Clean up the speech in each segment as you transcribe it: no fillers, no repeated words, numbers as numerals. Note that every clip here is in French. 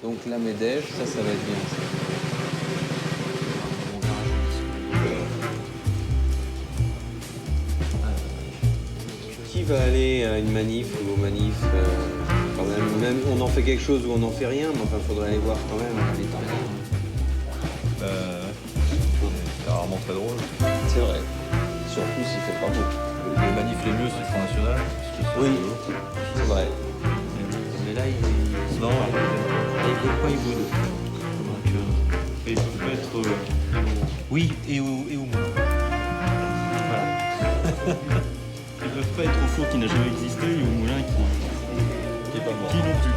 Donc la Médège, ça va être bien. Ça. Qui va aller à une manif ou aux manifs quand même on en fait quelque chose ou on n'en fait rien, mais enfin, faudrait aller voir quand même les temps. C'est rarement très drôle. C'est vrai. Surtout s'il fait pas beau. Les manifs les mieux, c'est le Front National. Parce que Oui, c'est vrai. Mais là, Non, il boude pas, il boude. donc, ils peuvent être... Oui, et au moulin. Voilà. Ils peuvent pas être au four qui n'a jamais existé et au moulin Qui est pas mort. qui non plus.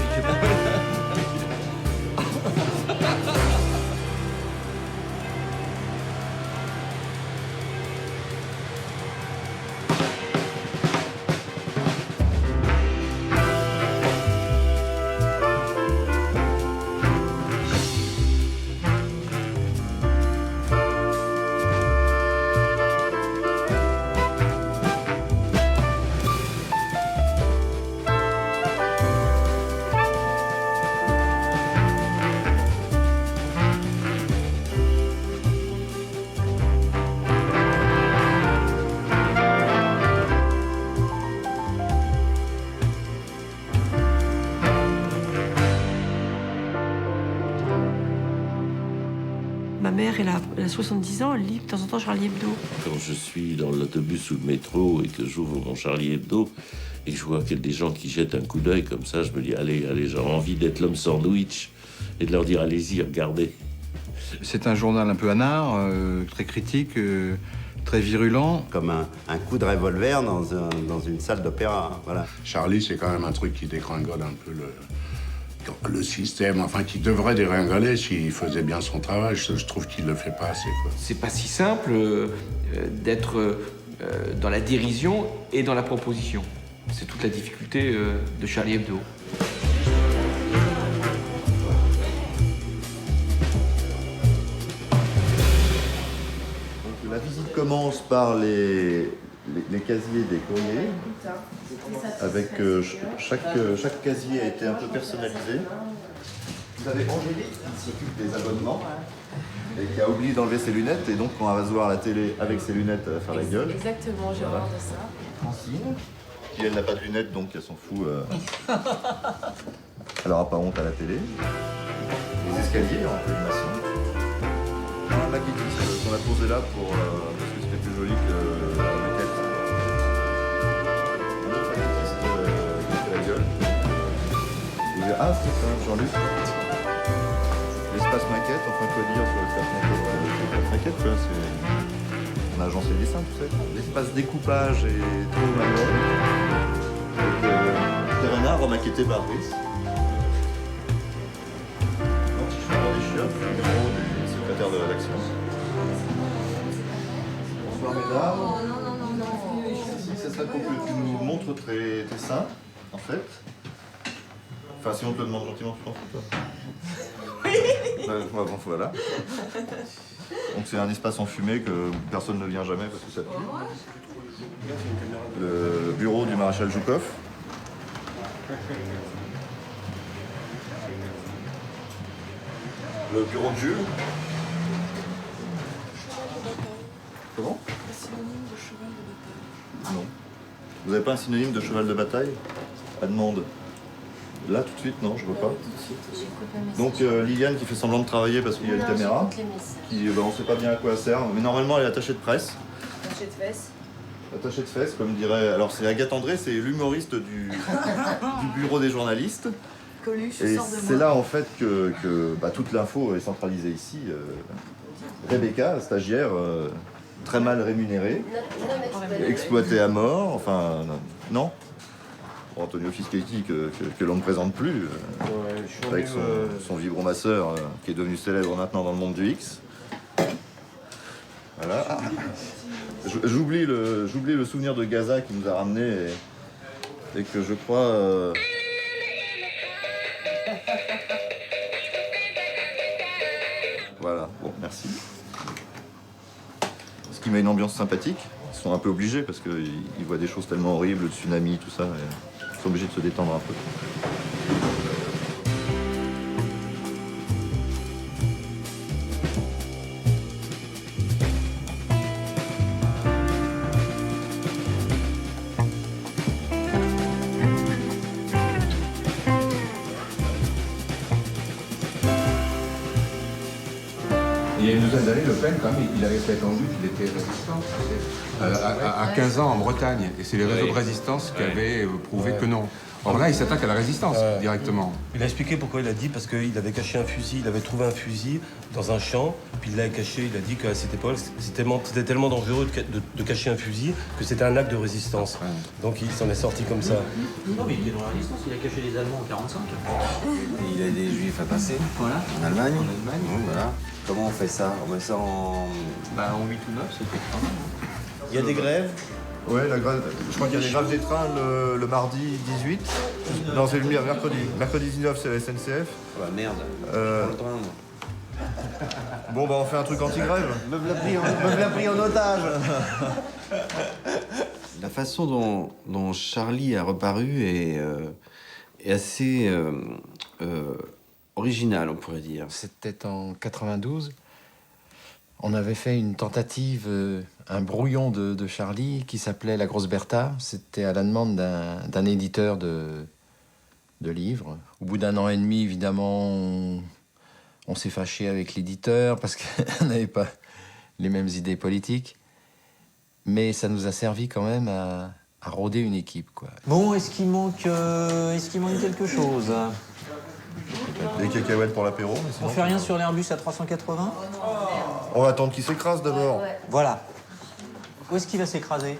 Ma mère, elle a 70 ans, elle lit de temps en temps Charlie Hebdo. Quand je suis dans l'autobus ou le métro et que j'ouvre mon Charlie Hebdo et que je vois qu'il y a des gens qui jettent un coup d'œil comme ça, je me dis allez, j'ai envie d'être l'homme sandwich et de leur dire allez-y, regardez. C'est un journal un peu anard, très critique, très virulent. Comme un coup de revolver dans une salle d'opéra. Voilà. Charlie, c'est quand même un truc qui dégringole un peu le système, enfin qui devrait dégringoler s'il faisait bien son travail. Je trouve qu'il le fait pas assez, quoi. C'est pas si simple d'être dans la dérision et dans la proposition. C'est toute la difficulté de Charlie Hebdo. Donc, la visite commence par les casiers des courriers. Avec chaque casier a été un peu personnalisé. Vous avez Angélique qui s'occupe des abonnements et qui a oublié d'enlever ses lunettes, et donc quand elle va se voir à la télé avec ses lunettes, elle va faire la gueule. Exactement, j'ai horreur de ça. Francine, qui elle n'a pas de lunettes, donc elle s'en fout. Elle n'aura pas honte à la télé. Les escaliers en colimaçon. Un maquettiste qu'on a posé là parce que c'était plus joli que la maquette. Un autre maquettiste qui fait la gueule. Ah, c'est ça, Jean-Luc. L'espace maquette, enfin quoi dire sur l'espace maquette. L'espace maquette, quoi, c'est... On a agencé le dessin, tu sais. L'espace découpage est trop manuel. Avec Terrena remaquetté par Brice. L'antichambre des chiottes, le bureau des secrétaires de rédaction. Bonsoir mesdames. Non. Si, ça serait pour que tu nous montres tes seins, en fait. Enfin, si on te le demande gentiment, tu t'en fous, toi. Oui. Bon, voilà. Donc c'est un espace enfumé que personne ne vient jamais parce que ça pue. Le bureau du maréchal Joukov. Le bureau de Jules. Comment? Un synonyme de cheval de bataille. Non. Vous n'avez pas un synonyme de cheval de bataille? À demande. Là, tout de suite, non, je vois pas. Donc Liliane qui fait semblant de travailler parce qu'il y a une caméra. Qui, on ne sait pas bien à quoi elle sert. Mais normalement, elle est attachée de presse. Attachée de fesses. Attachée de fesses, comme dirait... Alors c'est Agathe André, c'est l'humoriste du bureau des journalistes. Coluche, Et sort de c'est là en fait que toute l'info est centralisée ici. Rebecca, stagiaire, très mal rémunérée, exploitée à mort, enfin non. Bon, Antonio Fischetti que l'on ne présente plus, avec son vibromasseur qui est devenu célèbre maintenant dans le monde du X. Voilà. Ah. J'oublie le souvenir de Gaza qui nous a ramenés et que je crois... Voilà, bon, merci. Ce qui met une ambiance sympathique. Ils sont un peu obligés parce qu'ils voient des choses tellement horribles, le tsunami, tout ça. Ils sont obligés de se détendre un peu. Il y a une douzaine d'années, Le Pen, quand même, il avait prétendu qu'il était résistant. À 15 ans en Bretagne. Et c'est les réseaux de résistance qui avaient prouvé que non. Or là, il s'attaque à la résistance directement. Il a expliqué pourquoi il a dit, parce qu'il avait caché un fusil, il avait trouvé un fusil dans un champ, puis il l'a caché, il a dit qu'à cette époque, c'était tellement dangereux de cacher un fusil que c'était un acte de résistance. Donc il s'en est sorti comme ça. Non mais il était dans la résistance, il a caché les Allemands en 45. Et il a des juifs à passer. Voilà. En Allemagne. En Allemagne. Oui, voilà. Comment on fait ça? On met ça en... Bah en 8 ou 9, c'était pas mal. Il y a des grèves. Ouais, la grève, je crois qu'il y a des grèves des trains le mardi 18. Non, c'est le mercredi. Mercredi 19, c'est la SNCF. Bah merde. Bon, bah on fait un truc anti-grève. Me l'a pris en otage. La façon dont Charlie a reparu est assez originale, on pourrait dire. C'était en 92. On avait fait une tentative, un brouillon de Charlie qui s'appelait La Grosse Bertha. C'était à la demande d'un éditeur de livres. Au bout d'un an et demi, évidemment, on s'est fâché avec l'éditeur parce qu'on n'avait pas les mêmes idées politiques. Mais ça nous a servi quand même à rôder une équipe, quoi. Bon, est-ce qu'il manque quelque chose? Des cacahuètes pour l'apéro. On fait rien sur l'Airbus à 380? On va attendre qu'il s'écrase d'abord. Voilà. Où est-ce qu'il va s'écraser?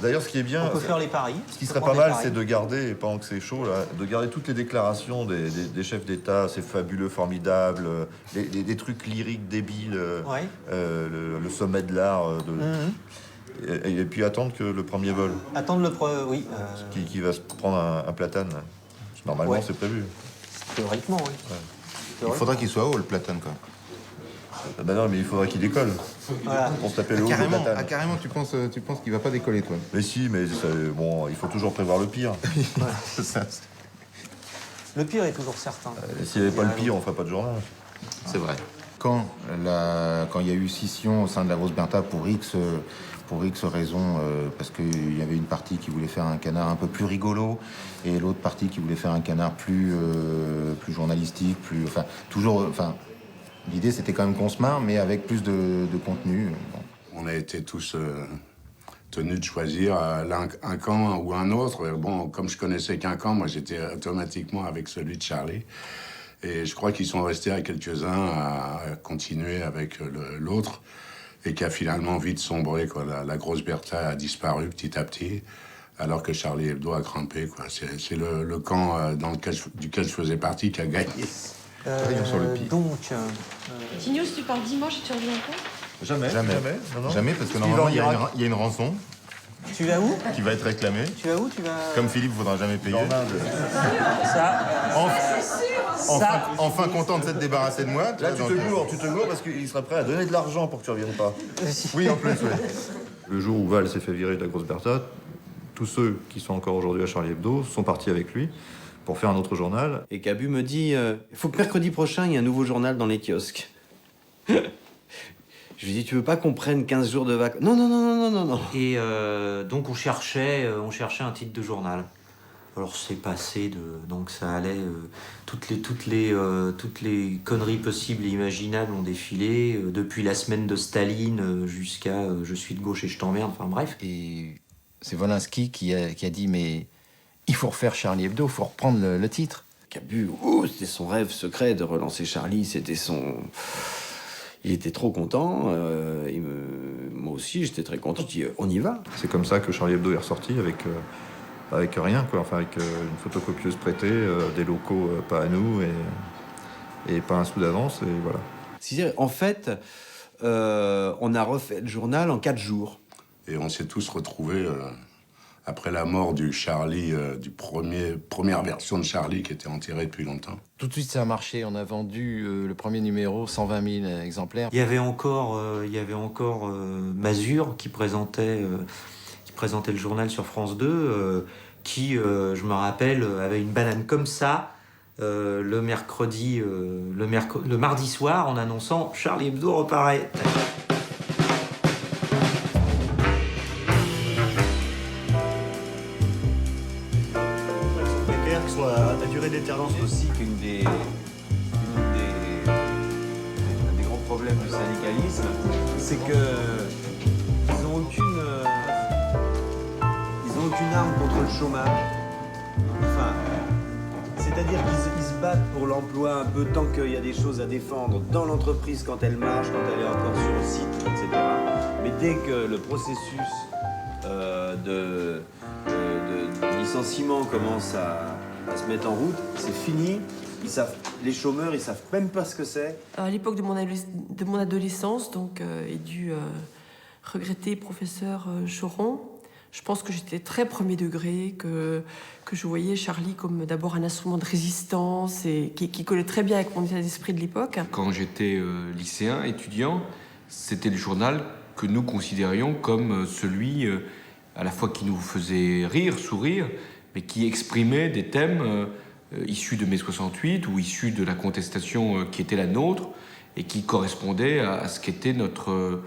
D'ailleurs, ce qui est bien... On peut faire les paris. Ce qui serait pas mal, c'est de garder, et pendant que c'est chaud, là, de garder toutes les déclarations des chefs d'État, c'est fabuleux, formidable, des trucs lyriques débiles, le sommet de l'art, et puis attendre que le premier vol. Attendre oui. Qui va se prendre un platane. Normalement, c'est prévu. Théoriquement, oui. Il faudrait qu'il soit haut, le platane, quoi. Bah non, mais il faudrait qu'il décolle. Voilà. Pour se taper le haut du platane. Carrément, tu penses qu'il va pas décoller, toi? Mais si, mais bon, il faut toujours prévoir le pire. Le pire est toujours certain. S'il n'y avait pas le pire, on ferait pas de journal. C'est vrai. Quand il y a eu scission au sein de la Grosse Bertha pour X raisons, parce qu'il y avait une partie qui voulait faire un canard un peu plus rigolo et l'autre partie qui voulait faire un canard plus journalistique, l'idée c'était quand même qu'on se marre, mais avec plus de contenu. Bon. On a été tous tenus de choisir un camp ou un autre. Bon, comme je connaissais qu'un camp, moi j'étais automatiquement avec celui de Charlie. Et je crois qu'ils sont restés à quelques-uns à continuer avec l'autre et qui a finalement vite sombré, quoi. La Grosse Bertha a disparu petit à petit, alors que Charlie Hebdo a grimpé, quoi. C'est le camp duquel je faisais partie qui a gagné. Sur le pied. Donc... Tignos, tu pars dimanche et tu reviens quand? Jamais. Non. Jamais, parce que normalement, il y a une rançon Tu vas où? qui va être réclamée. Tu vas où? Tu vas... Comme Philippe ne voudra jamais payer. Ça... Enfin content de s'être débarrassé de moi. Là, tu te gourres parce qu'il serait prêt à donner de l'argent pour que tu reviennes pas. Oui, en plus, oui. Le jour où Val s'est fait virer de la Grosse Bertha, tous ceux qui sont encore aujourd'hui à Charlie Hebdo sont partis avec lui pour faire un autre journal. Et Cabu me dit, il faut que mercredi prochain, il y ait un nouveau journal dans les kiosques. Je lui dis, tu veux pas qu'on prenne 15 jours de vacances? Non. Et donc on cherchait un titre de journal. Alors c'est passé donc ça allait toutes les conneries possibles et imaginables ont défilé depuis la semaine de Staline jusqu'à je suis de gauche et je t'emmerde, enfin bref. Et c'est Wolinski qui a dit mais il faut refaire Charlie Hebdo, il faut reprendre le titre. Cabu, c'était son rêve secret de relancer Charlie, il était trop content, moi aussi j'étais très content, je dis on y va. C'est comme ça que Charlie Hebdo est ressorti avec rien, quoi. Enfin, avec une photocopieuse prêtée, des locaux pas à nous et pas un sou d'avance, et voilà. C'est-à-dire, en fait, on a refait le journal en 4 jours. Et on s'est tous retrouvés après la mort du Charlie, première version de Charlie qui était enterrée depuis longtemps. Tout de suite, ça a marché. On a vendu le premier numéro, 120 000 exemplaires. Il y avait encore Mazur qui présentait le journal sur France 2, qui, je me rappelle, avait une banane comme ça le mardi soir en annonçant « Charlie Hebdo reparaît ». La durée d'éternance aussi, qu'un des grands problèmes problème du syndicalisme, c'est que ils n'ont aucune arme contre le chômage. Enfin, c'est-à-dire qu'ils se battent pour l'emploi un peu tant qu'il y a des choses à défendre dans l'entreprise quand elle marche, quand elle est encore sur le site, etc. Mais dès que le processus de licenciement commence à se mettre en route, c'est fini. Les chômeurs, ils savent même pas ce que c'est. À l'époque de mon adolescence, donc, et du regretté professeur Choron, je pense que j'étais très premier degré, que je voyais Charlie comme d'abord un instrument de résistance et qui collait très bien avec mon état d'esprit de l'époque. Quand j'étais lycéen, étudiant, c'était le journal que nous considérions comme celui à la fois qui nous faisait rire, sourire, mais qui exprimait des thèmes issus de mai 68 ou issus de la contestation qui était la nôtre et qui correspondaient à ce qu'était notre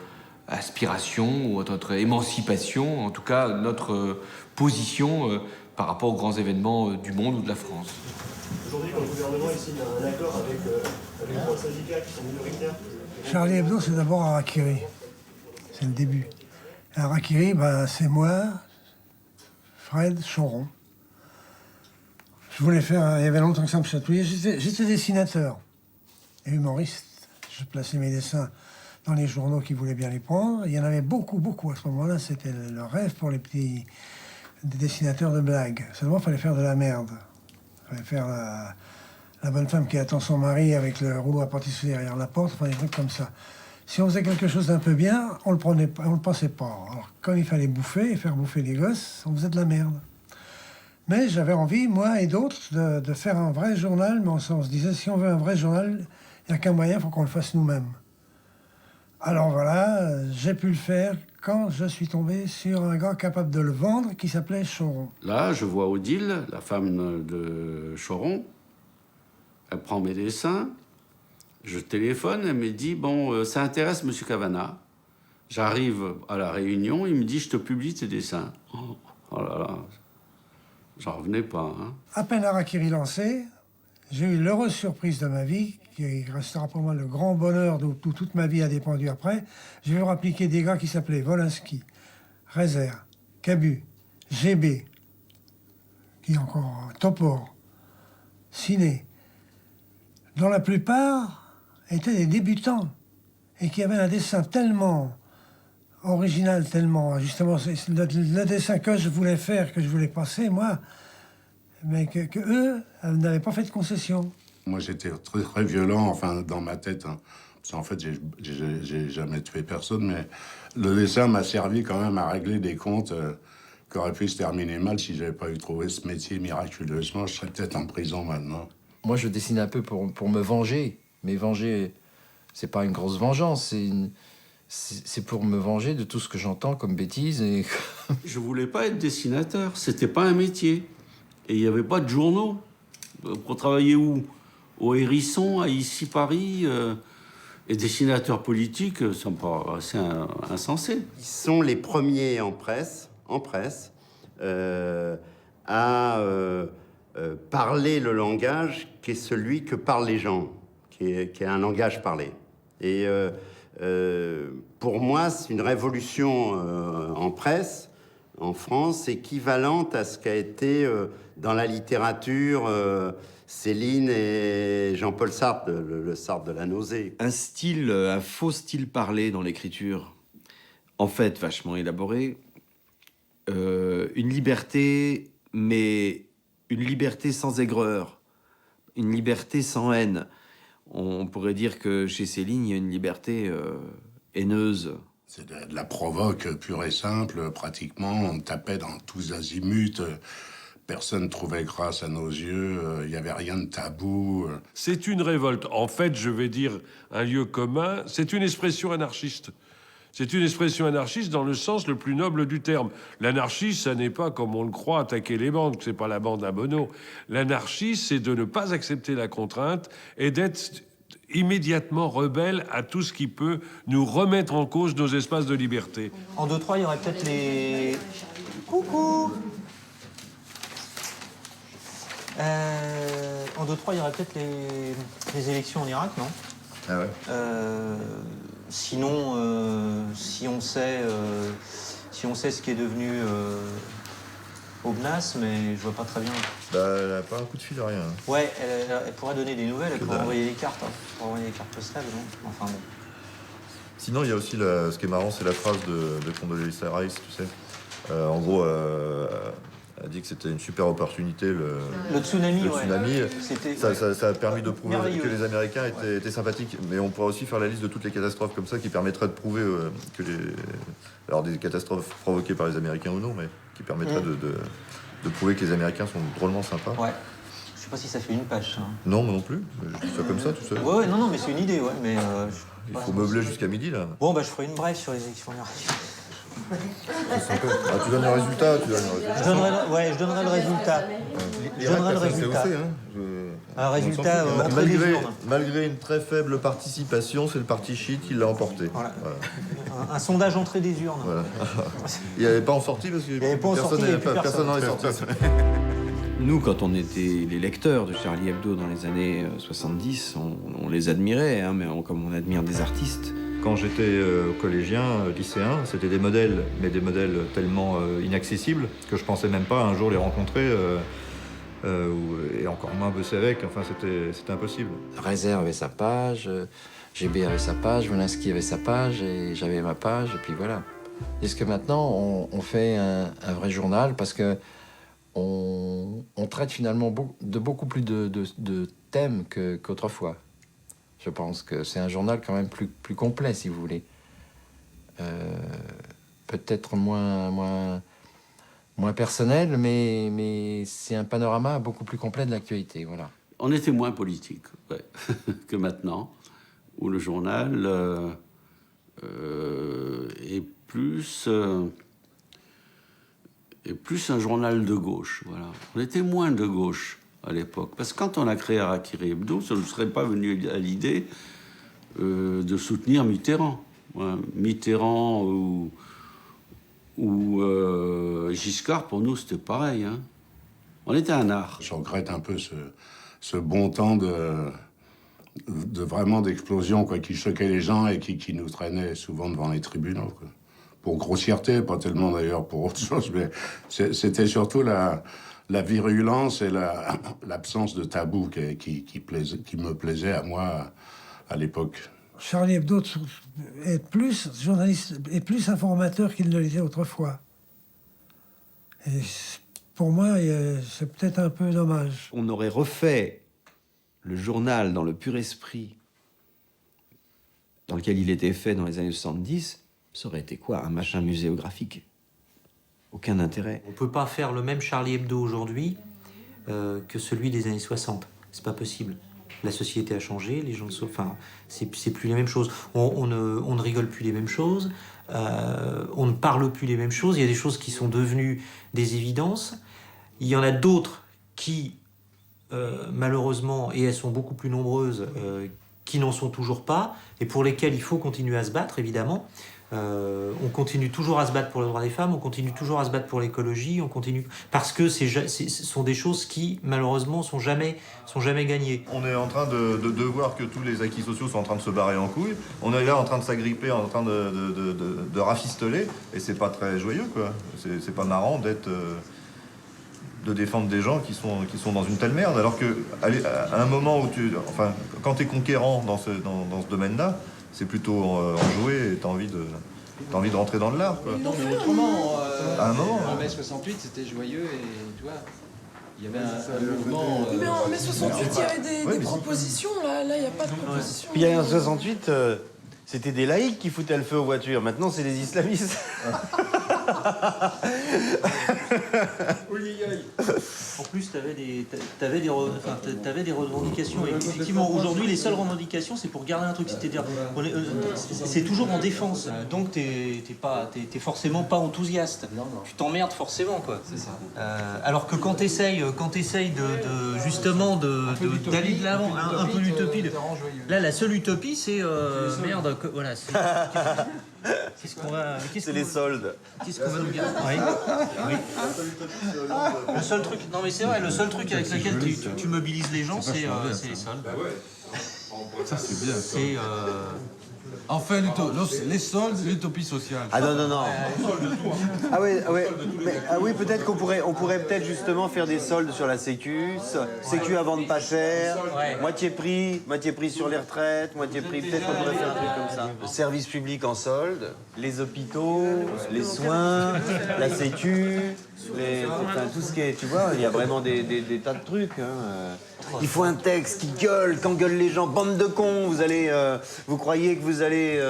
aspiration ou notre émancipation, en tout cas notre position par rapport aux grands événements du monde ou de la France. Aujourd'hui, quand le gouvernement signe un accord avec les syndicats qui sont minoritaires. Charlie Hebdo, c'est d'abord Harakiri. C'est le début. Harakiri, c'est moi, Fred, Choron. Je voulais faire, il y avait longtemps que ça me chatouillait, j'étais dessinateur et humoriste. Je plaçais mes dessins dans les journaux qui voulaient bien les prendre. Il y en avait beaucoup à ce moment-là. C'était le rêve pour les petits dessinateurs de blagues. Seulement, il fallait faire de la merde. Il fallait faire la bonne femme qui attend son mari avec le rouleau à pâtisserie derrière la porte, enfin des trucs comme ça. Si on faisait quelque chose d'un peu bien, on le pensait pas. Alors, quand il fallait bouffer et faire bouffer les gosses, on faisait de la merde. Mais j'avais envie, moi et d'autres, de faire un vrai journal, mais on se disait, si on veut un vrai journal, il n'y a qu'un moyen, il faut qu'on le fasse nous-mêmes. Alors voilà, j'ai pu le faire quand je suis tombé sur un gars capable de le vendre qui s'appelait Choron. Là, je vois Odile, la femme de Choron. Elle prend mes dessins. Je téléphone, elle me dit, bon, ça intéresse M. Cavana. J'arrive à la réunion, il me dit, je te publie tes dessins. Oh là là, j'en revenais pas. Hein. À peine Harakiri lancé, j'ai eu l'heureuse surprise de ma vie, qui restera pour moi le grand bonheur d'où toute ma vie a dépendu après. J'ai vu appliquer des gars qui s'appelaient Volinsky, Rezer, Cabu, GB, qui encore, Topor, Ciné, dont la plupart étaient des débutants et qui avaient un dessin tellement original, tellement, justement, le dessin que je voulais faire, que je voulais passer, moi, mais que eux n'avaient pas fait de concession. Moi, j'étais très, très violent, enfin, dans ma tête. Hein. Parce qu'en fait, j'ai jamais tué personne, mais le dessin m'a servi quand même à régler des comptes qui auraient pu se terminer mal si j'avais pas eu trouvé ce métier miraculeusement. Je serais peut-être en prison maintenant. Moi, je dessine un peu pour me venger. Mais venger, c'est pas une grosse vengeance, c'est pour me venger de tout ce que j'entends comme bêtises. Et... Je voulais pas être dessinateur, c'était pas un métier. Et il n'y avait pas de journaux. Pour travailler où? Au Hérisson, à Ici Paris. Et dessinateur politique, ça me paraissait insensé. Ils sont les premiers en presse, à parler le langage qui est celui que parlent les gens, qui est un langage parlé. Et pour moi, c'est une révolution en presse, en France, équivalente à ce qu'a été dans la littérature Céline et Jean-Paul Sartre, le Sartre de la nausée. Un faux style parlé dans l'écriture, en fait vachement élaboré, une liberté, mais une liberté sans aigreur, une liberté sans haine. On pourrait dire que chez Céline, il y a une liberté haineuse. C'est de la provoque pure et simple, pratiquement. On tapait dans tous azimuts. Personne ne trouvait grâce à nos yeux. Il n'y avait rien de tabou. C'est une révolte. En fait, je vais dire un lieu commun. C'est une expression anarchiste. C'est une expression anarchiste dans le sens le plus noble du terme. L'anarchie, ça n'est pas, comme on le croit, attaquer les bandes, c'est pas la bande à Bono. L'anarchie, c'est de ne pas accepter la contrainte et d'être immédiatement rebelle à tout ce qui peut nous remettre en cause nos espaces de liberté. En 2-3, il y aurait peut-être les... Coucou. En 2-3, il y aurait peut-être les élections en Irak, non? Ah ouais. Sinon, si on sait ce qui est devenu Aubenas, mais je vois pas très bien. Bah, elle a pas un coup de fil, rien. Ouais, elle pourrait donner des nouvelles, elle pourrait envoyer des cartes. Hein. Elle pourrait envoyer des cartes postales, non? Enfin bon. Sinon, il y a aussi, ce qui est marrant, c'est la phrase de Condoleezza Rice, tu sais. En gros, elle a dit que c'était une super opportunité, le tsunami. Le tsunami, ouais. Ça a permis de prouver merveilleux. que les Américains étaient sympathiques. Mais on pourrait aussi faire la liste de toutes les catastrophes comme ça qui permettraient de prouver que alors des catastrophes provoquées par les Américains ou non, mais qui permettraient de prouver que les Américains sont drôlement sympas. Ouais. Je sais pas si ça fait une page, ça. Non, moi non plus. Je dis ça comme ça, tout seul. Ouais, non, mais c'est une idée, ouais. Mais, il faut meubler jusqu'à midi, là. Bon, bah, je ferai une brève sur les élections américaines. Tu donnes le résultat, Je donnerai le résultat. Je donnerai le résultat. Un résultat malgré une très faible participation, c'est le parti chiite qui l'a emporté. Voilà. Un sondage entrée des urnes. Voilà. Il n'y avait pas en sortie parce que personne n'en est sorti. Nous, quand on était les lecteurs de Charlie Hebdo dans les années 70, on les admirait, hein, mais comme on admire des artistes. Quand j'étais collégien, lycéen, c'était des modèles, mais des modèles tellement inaccessibles que je pensais même pas un jour les rencontrer et encore moins bosser avec. Enfin, c'était impossible. Réserve avait sa page, GB avait sa page, Wolinski avait sa page et j'avais ma page et puis voilà. Est-ce que maintenant on fait un vrai journal parce que on traite finalement de beaucoup plus de thèmes qu'autrefois. Je pense que c'est un journal quand même plus complet, si vous voulez. Peut-être moins personnel, mais c'est un panorama beaucoup plus complet de l'actualité, voilà. On était moins politique que maintenant, où le journal est plus un journal de gauche. Voilà. On était moins de gauche à l'époque. Parce que quand on a créé Harakiri Hebdo, ça ne serait pas venu à l'idée de soutenir Mitterrand. Ouais. Mitterrand ou Giscard, pour nous, c'était pareil. Hein. On était un art. Je regrette un peu ce bon temps de vraiment d'explosion, quoi, qui choquait les gens et qui nous traînait souvent devant les tribunaux, quoi. Pour grossièreté, pas tellement d'ailleurs pour autre chose, mais c'était surtout la virulence et l'absence de tabou qui me plaisait à moi à l'époque. Charlie Hebdo est plus journaliste et plus informateur qu'il ne l'était autrefois. Et pour moi, c'est peut-être un peu dommage. On aurait refait le journal dans le pur esprit dans lequel il était fait dans les années 70, ça aurait été quoi? Un machin muséographique. Aucun intérêt. On peut pas faire le même Charlie Hebdo aujourd'hui que celui des années 60. C'est pas possible. La société a changé, les gens enfin, c'est plus les mêmes choses. On ne rigole plus les mêmes choses, on ne parle plus les mêmes choses. Il y a des choses qui sont devenues des évidences. Il y en a d'autres qui, malheureusement, et elles sont beaucoup plus nombreuses, qui n'en sont toujours pas, et pour lesquelles il faut continuer à se battre, évidemment. On continue toujours à se battre pour le droit des femmes, on continue toujours à se battre pour l'écologie, on continue parce que ce sont des choses qui malheureusement sont jamais gagnées. On est en train de voir que tous les acquis sociaux sont en train de se barrer en couilles. On est là en train de s'agripper, en train de rafistoler, et c'est pas très joyeux, quoi. C'est pas marrant de défendre des gens qui sont dans une telle merde, alors que à un moment où quand t'es conquérant dans ce domaine-là, c'est plutôt enjoué et t'as envie de rentrer dans le lard, quoi. Non, mais autrement, à un moment. En mai 68, c'était joyeux et tu vois, il y avait un mouvement. Mais en mai 68, il y avait des propositions, là, il n'y a pas de propositions. Puis il y a en 68, c'était des laïcs qui foutaient le feu aux voitures. Maintenant, c'est des islamistes. En plus, t'avais des revendications. Et effectivement, aujourd'hui, les seules revendications, c'est pour garder un truc. C'est-à-dire, c'est toujours en défense. Donc, t'es forcément pas enthousiaste. Tu t'emmerdes forcément, quoi. C'est ça. Alors que quand t'essayes justement d'aller de l'avant, un peu l'utopie. Là, la seule utopie, c'est merde. Voilà. C'est les soldes. Qu'est-ce qu'on va nous dire? Oui. Le seul truc, non mais c'est vrai, le seul truc avec lequel tu mobilises les gens, c'est les soldes. Ça, c'est bien. C'est... Enfin, les soldes, l'utopie sociale. Ah non, non, non. Oui, peut-être qu'on pourrait peut-être justement faire des soldes sur la Sécu, Sécu à vendre pas cher, moitié prix sur les retraites, moitié prix, peut-être qu'on pourrait faire un truc comme ça. Le service public en solde, les hôpitaux, les soins, la Sécu, tout ce qui est, tu vois, il y a vraiment des tas de trucs. Il faut un texte qui gueule, qu'engueulent les gens, bande de cons, vous croyez que vous allez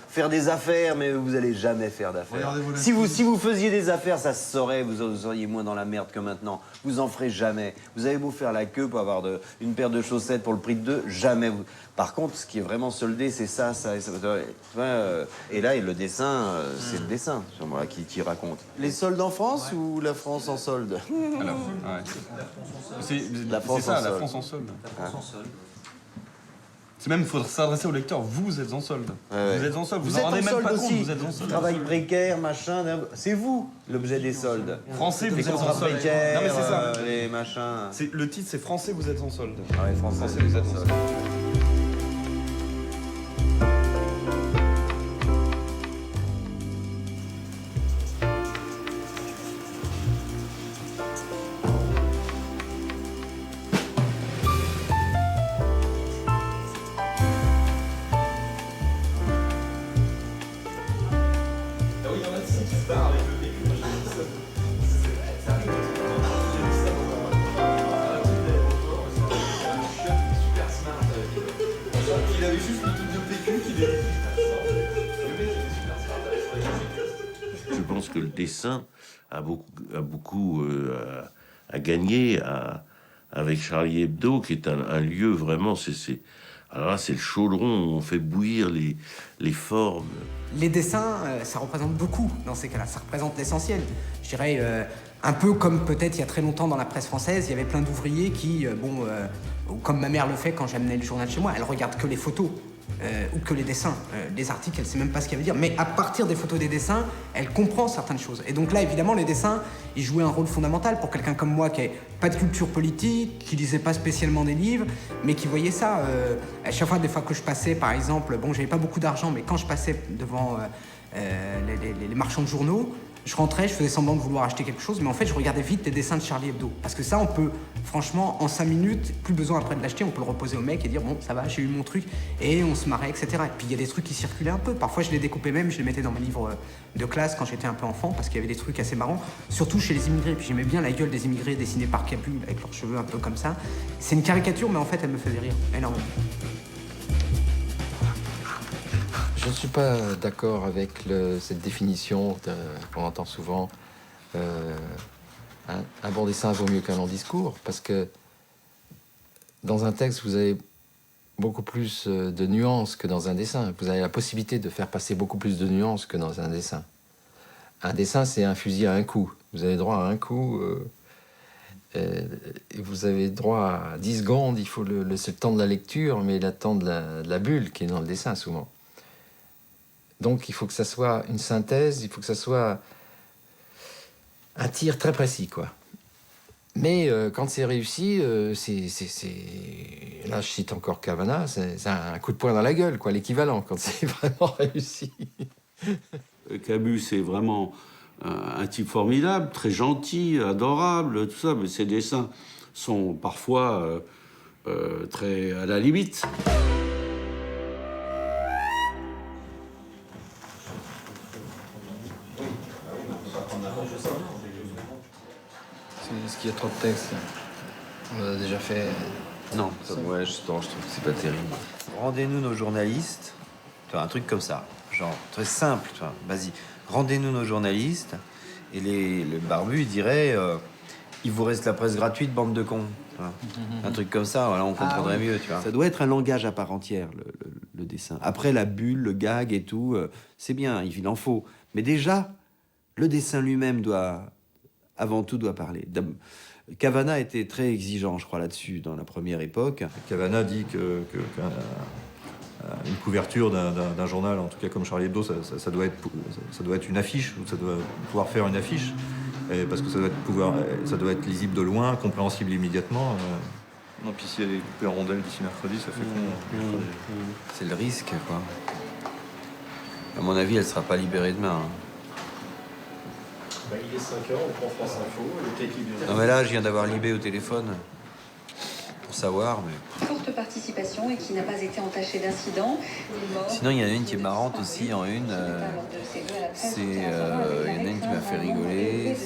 faire des affaires, mais vous allez jamais faire d'affaires. Si vous faisiez des affaires, ça se saurait, vous seriez moins dans la merde que maintenant. Vous en ferez jamais. Vous avez beau faire la queue pour avoir une paire de chaussettes pour le prix de 2, jamais vous... Par contre, ce qui est vraiment soldé, c'est ça, et ça. Et là, le dessin, c'est le dessin voilà, qui raconte. Les soldes en France ou la France en solde? Alors, c'est la France ça, en la solde. France en solde. La France en solde. C'est même, il faut s'adresser au lecteur. Vous êtes en solde. Ouais. Vous êtes en solde. Vous Vous êtes en rendez en même solde pas aussi. compte. Vous êtes en solde. Travail précaire, machin. C'est vous l'objet des soldes. Français, vous les êtes en contrats solde. précaires, Non, mais c'est ça. Les machins. Le titre, c'est Français, vous êtes en solde. Ouais, Français, vous êtes en solde. Il avait juste le truc de PQ qui est... Je pense que le dessin a beaucoup à gagner avec Charlie Hebdo, qui est un lieu vraiment... Alors là, c'est le chaudron où on fait bouillir les formes. Les dessins, ça représente beaucoup dans ces cas-là. Ça représente l'essentiel. Je dirais, un peu comme peut-être il y a très longtemps dans la presse française, il y avait plein d'ouvriers qui, comme ma mère le fait quand j'amenais le journal chez moi, elle regarde que les photos. Ou que les dessins. Les articles, elle sait même pas ce qu'elle veut dire. Mais à partir des photos des dessins, elle comprend certaines choses. Et donc là, évidemment, les dessins, ils jouaient un rôle fondamental pour quelqu'un comme moi qui n'avait pas de culture politique, qui lisait pas spécialement des livres, mais qui voyait ça. À chaque fois, des fois que je passais, par exemple, j'avais pas beaucoup d'argent, mais quand je passais devant les marchands de journaux, je rentrais, je faisais semblant de vouloir acheter quelque chose, mais en fait, je regardais vite les dessins de Charlie Hebdo. Parce que ça, on peut, franchement, en 5 minutes, plus besoin après de l'acheter, on peut le reposer au mec et dire, bon, ça va, j'ai eu mon truc, et on se marrait, etc. Et puis, il y a des trucs qui circulaient un peu. Parfois, je les découpais même, je les mettais dans mes livres de classe quand j'étais un peu enfant, parce qu'il y avait des trucs assez marrants, surtout chez les immigrés. Puis j'aimais bien la gueule des immigrés dessinée par Capu, avec leurs cheveux un peu comme ça. C'est une caricature, mais en fait, elle me faisait rire énormément. Je ne suis pas d'accord avec cette définition qu'on entend souvent. Un bon dessin vaut mieux qu'un long discours, parce que dans un texte, vous avez beaucoup plus de nuances que dans un dessin. Vous avez la possibilité de faire passer beaucoup plus de nuances que dans un dessin. Un dessin, c'est un fusil à un coup. Vous avez droit à un coup, et vous avez droit à 10 secondes. Il faut c'est le temps de la lecture, mais le temps de la bulle qui est dans le dessin, souvent. Donc il faut que ça soit une synthèse, il faut que ça soit un tir très précis, quoi. Mais quand c'est réussi, là je cite encore Cavana, c'est un coup de poing dans la gueule, quoi, l'équivalent, quand c'est vraiment réussi. Camus, c'est vraiment un type formidable, très gentil, adorable, tout ça, mais ses dessins sont parfois très à la limite. Est-ce qu'il y a trop de textes? On a déjà fait... Non, ouais, je trouve que c'est pas terrible. Rendez-nous nos journalistes, tu vois, un truc comme ça, genre très simple, tu vois, vas-y, rendez-nous nos journalistes, et le barbu, il dirait, il vous reste la presse gratuite, bande de cons. Tu vois. Un truc comme ça, voilà, on comprendrait mieux, tu vois. Ça doit être un langage à part entière, le dessin. Après, la bulle, le gag et tout, c'est bien, il en faut. Mais déjà, le dessin lui-même avant tout doit parler. Cavana était très exigeant, je crois, là-dessus, dans la première époque. Cavana dit que une couverture d'un journal, en tout cas comme Charlie Hebdo, ça doit être une affiche, ou ça doit pouvoir faire une affiche, parce que ça doit être lisible de loin, compréhensible immédiatement. Non, puis si elle est coupée en rondelles d'ici mercredi, ça fait con. C'est le risque, quoi. À mon avis, elle sera pas libérée demain. Hein. Bah, il est 5h, on prend France Info, le take libéré. Non mais là, je viens d'avoir Libé au téléphone. Pour savoir, mais... Forte participation et qui n'a pas été entachée d'incidents. Sinon, il y en a une qui est marrante aussi, en une. C'est... il y en a une qui m'a fait rigoler.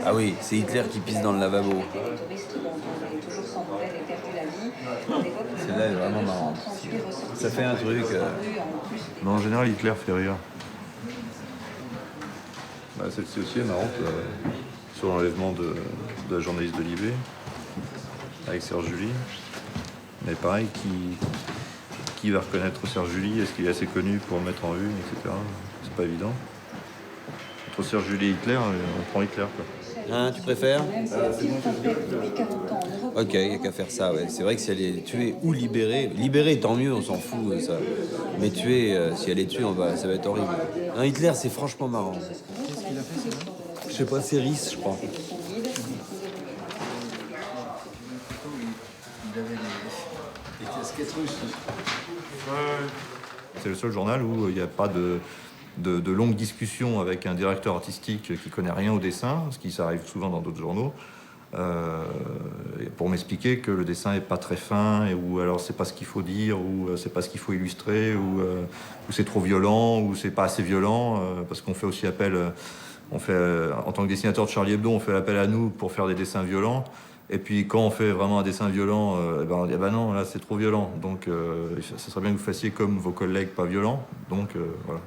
Ah oui, c'est Hitler qui pisse dans le lavabo. Celle-là est vraiment marrante. Ça fait un truc... Mais en général, Hitler fait rire. Bah, celle-ci aussi est marrante, sur l'enlèvement de la journaliste de Libé, avec Serge Julie. Mais pareil, qui va reconnaître Serge Julie? Est-ce qu'il est assez connu pour le mettre en une, etc. C'est pas évident. Entre Serge Julie et Hitler, on prend Hitler, quoi. Hein, tu préfères? Ok, il n'y a qu'à faire ça, ouais. C'est vrai que si elle est tuée ou libérée, libérée tant mieux, on s'en fout, ça. Mais tuée, si elle est tuée, ça va être horrible. Non, Hitler, c'est franchement marrant. Qu'est-ce qu'il a fait, ça? Je sais pas, c'est Riss, je crois. Il avait des casquettes russes. C'est le seul journal où il n'y a pas de longues discussions avec un directeur artistique qui connaît rien au dessin, ce qui s'arrive souvent dans d'autres journaux, pour m'expliquer que le dessin est pas très fin, ou alors c'est pas ce qu'il faut dire, ou c'est pas ce qu'il faut illustrer, ou c'est trop violent, ou c'est pas assez violent, parce qu'on fait aussi appel, en tant que dessinateur de Charlie Hebdo, on fait appel à nous pour faire des dessins violents. Et puis quand on fait vraiment un dessin violent, on dit non, là c'est trop violent. Donc ce serait bien que vous fassiez comme vos collègues pas violents. Donc voilà.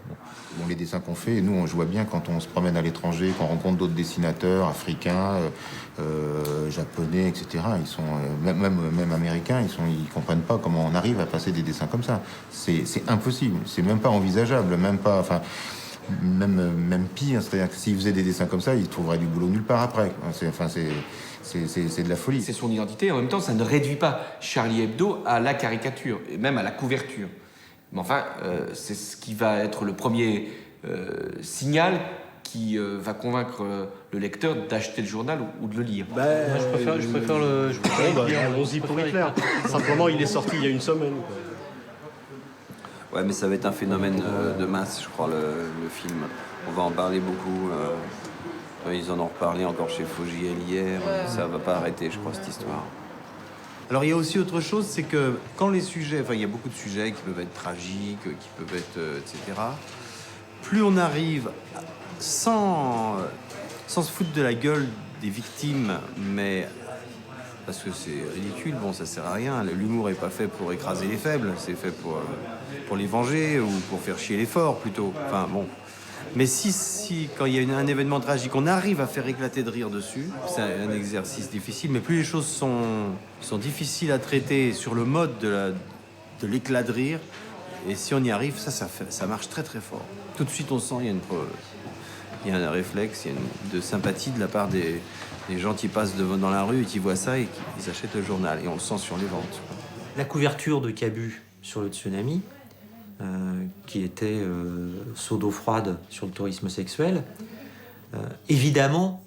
Bon, les dessins qu'on fait, nous on voit bien quand on se promène à l'étranger, qu'on rencontre d'autres dessinateurs africains, japonais, etc. Ils sont même américains, ils comprennent pas comment on arrive à passer des dessins comme ça. C'est impossible. C'est même pas envisageable, même pas. Enfin. Même pire, c'est-à-dire que s'ils faisaient des dessins comme ça, ils trouveraient du boulot nulle part après. C'est de la folie. C'est son identité. En même temps, ça ne réduit pas Charlie Hebdo à la caricature, et même à la couverture. Mais enfin, c'est ce qui va être le premier signal qui va convaincre le lecteur d'acheter le journal ou de le lire. Moi, je préfère le... allons-y pour Hitler. Simplement, il est sorti il y a une semaine. Quoi. Ouais, mais ça va être un phénomène de masse, je crois, le film. On va en parler beaucoup. Ils en ont reparlé encore chez Fogiel hier. Ça va pas arrêter, je crois, cette histoire. Alors, il y a aussi autre chose, c'est que quand les sujets... Enfin, il y a beaucoup de sujets qui peuvent être tragiques, qui peuvent être... etc. Plus on arrive sans se foutre de la gueule des victimes, mais... Parce que c'est ridicule, bon, ça sert à rien. L'humour est pas fait pour écraser les faibles, c'est fait pour les venger ou pour faire chier les forts, plutôt. Enfin, bon. Mais si quand il y a un événement tragique, on arrive à faire éclater de rire dessus, c'est un exercice difficile, mais plus les choses sont difficiles à traiter sur le mode de l'éclat de rire, et si on y arrive, ça marche très très fort. Tout de suite, on sent il y a un réflexe, il y a de sympathie de la part des gens qui passent dans la rue et qui voient ça et qui achètent le journal. Et on le sent sur les ventes. La couverture de Cabu sur le tsunami, qui était seau d'eau froide sur le tourisme sexuel, évidemment,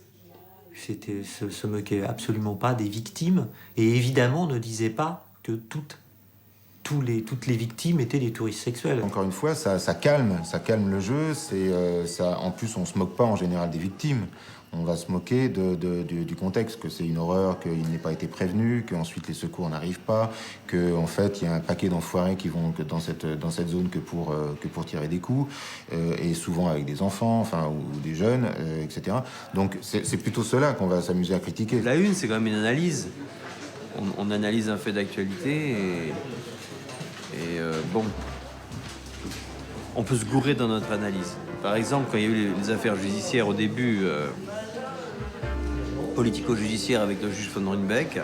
se moquait absolument pas des victimes et évidemment ne disait pas que toutes les victimes étaient des touristes sexuels. Encore une fois, ça calme le jeu. En plus, on se moque pas en général des victimes. On va se moquer du contexte, que c'est une horreur, qu'il n'ait pas été prévenu, qu'ensuite les secours n'arrivent pas, qu'en fait il y a un paquet d'enfoirés qui vont dans cette zone que pour tirer des coups, et souvent avec des enfants, ou des jeunes, etc. Donc c'est plutôt cela qu'on va s'amuser à critiquer. La une, c'est quand même une analyse. On analyse un fait d'actualité et bon, on peut se gourer dans notre analyse. Par exemple, quand il y a eu les affaires judiciaires au début, politico-judiciaires avec le juge von Ruymbeck,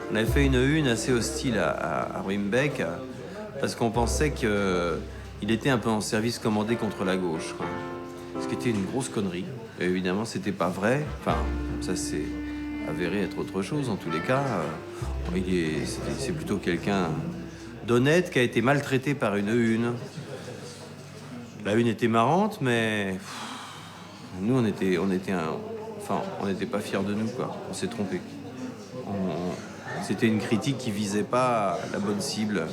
on avait fait une assez hostile à Ruymbeck parce qu'on pensait qu'il était un peu en service commandé contre la gauche, quoi. Ce qui était une grosse connerie. Et évidemment, c'était pas vrai. Enfin, ça s'est avéré être autre chose en tous les cas. C'est plutôt quelqu'un d'honnête qui a été maltraité par une une. La une était marrante, mais nous, on n'était pas fiers de nous, quoi. On s'est trompé. C'était une critique qui visait pas la bonne cible.